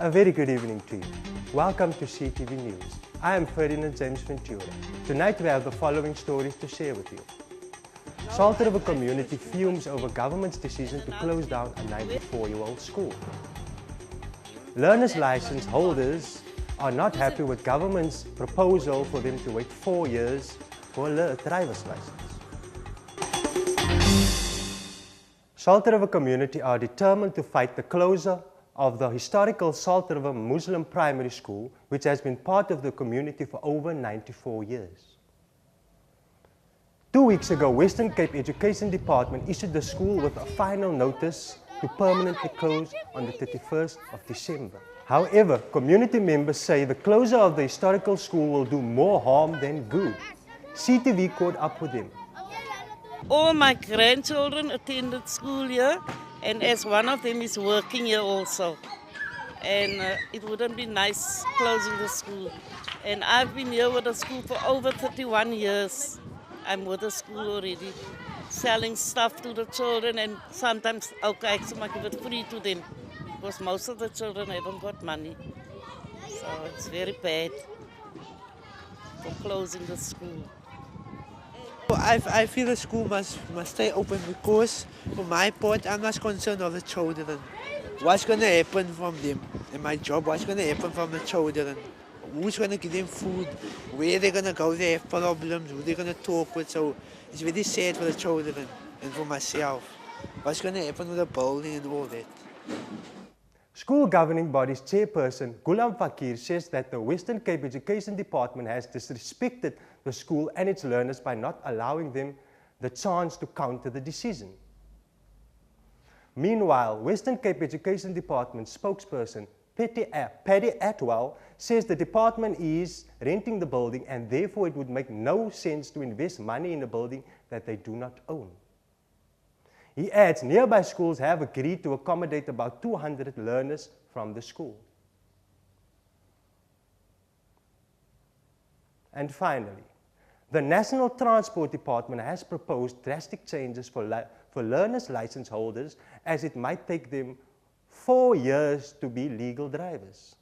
A very good evening to you. Welcome to CTV News. I am Ferdinand James Ventura. Tonight we have the following stories to share with you. Sultan of a community fumes over government's decision to close down a 94-year-old school. Learners' license holders are not happy with government's proposal for them to wait 4 years for a driver's license. Sultan of a community are determined to fight the closure of the historical Salt River Muslim Primary School, which has been part of the community for over 94 years. 2 weeks ago, Western Cape Education Department issued the school with a final notice to permanently close on the 31st of December. However, community members say the closure of the historical school will do more harm than good. CTV caught up with them. All my grandchildren attended school here, and as one of them is working here also. And it wouldn't be nice closing the school. And I've been here with the school for over 31 years. I'm with the school already, selling stuff to the children, and sometimes I give it free to them because most of the children haven't got money. So it's very bad for closing the school. I feel the school must stay open because, for my part, I'm not concerned of the children. What's going to happen from them? In my job, what's going to happen from the children? Who's going to give them food? Where they're going to go? They have problems. Who they're going to talk with? So it's very sad for the children and for myself. What's going to happen with the building and all that? School governing body's chairperson, Ghulam Fakir, says that the Western Cape Education Department has disrespected the school and its learners by not allowing them the chance to counter the decision. Meanwhile, Western Cape Education Department spokesperson Paddy Atwell says the department is renting the building and therefore it would make no sense to invest money in a building that they do not own. He adds nearby schools have agreed to accommodate about 200 learners from the school. And finally, the National Transport Department has proposed drastic changes for learners' license holders, as it might take them 4 years to be legal drivers.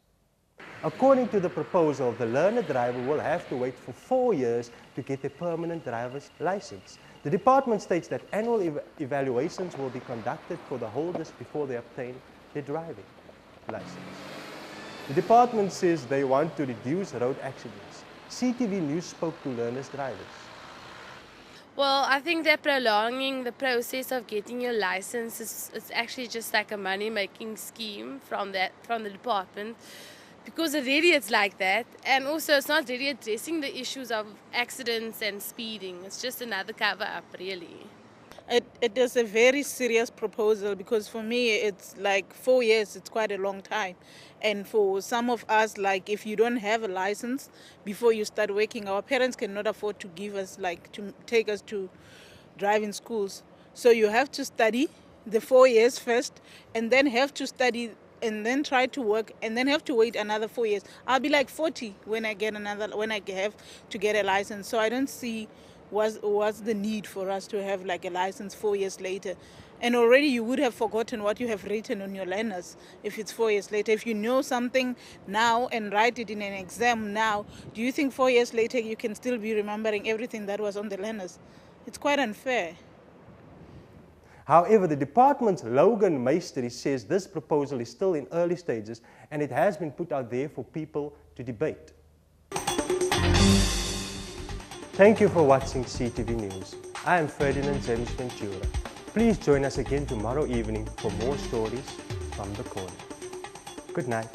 According to the proposal, the learner driver will have to wait for 4 years to get a permanent driver's license. The department states that annual evaluations will be conducted for the holders before they obtain their driving license. The department says they want to reduce road accidents. CTV News spoke to learners' drivers. Well, I think that prolonging the process of getting your license is actually just like a money-making scheme from the department, because really it's like that, and also it's not really addressing the issues of accidents and speeding. It's just another cover-up, really. It is a very serious proposal, because for me it's like 4 years, it's quite a long time. And for some of us, like if you don't have a license before you start working, our parents cannot afford to give us, like to take us to driving schools. So you have to study the 4 years first, and then have to study and then try to work, and then have to wait another 4 years. I'll be like 40 when I have to get a license. So I don't see what's the need for us to have like a license 4 years later. And already you would have forgotten what you have written on your learners if it's 4 years later. If you know something now and write it in an exam now, do you think 4 years later you can still be remembering everything that was on the learners? It's quite unfair. However, the department's Logan Maestri says this proposal is still in early stages and it has been put out there for people to debate. Thank you for watching CTV News. I am Ferdinand James Ventura. Please join us again tomorrow evening for more stories from the corner. Good night.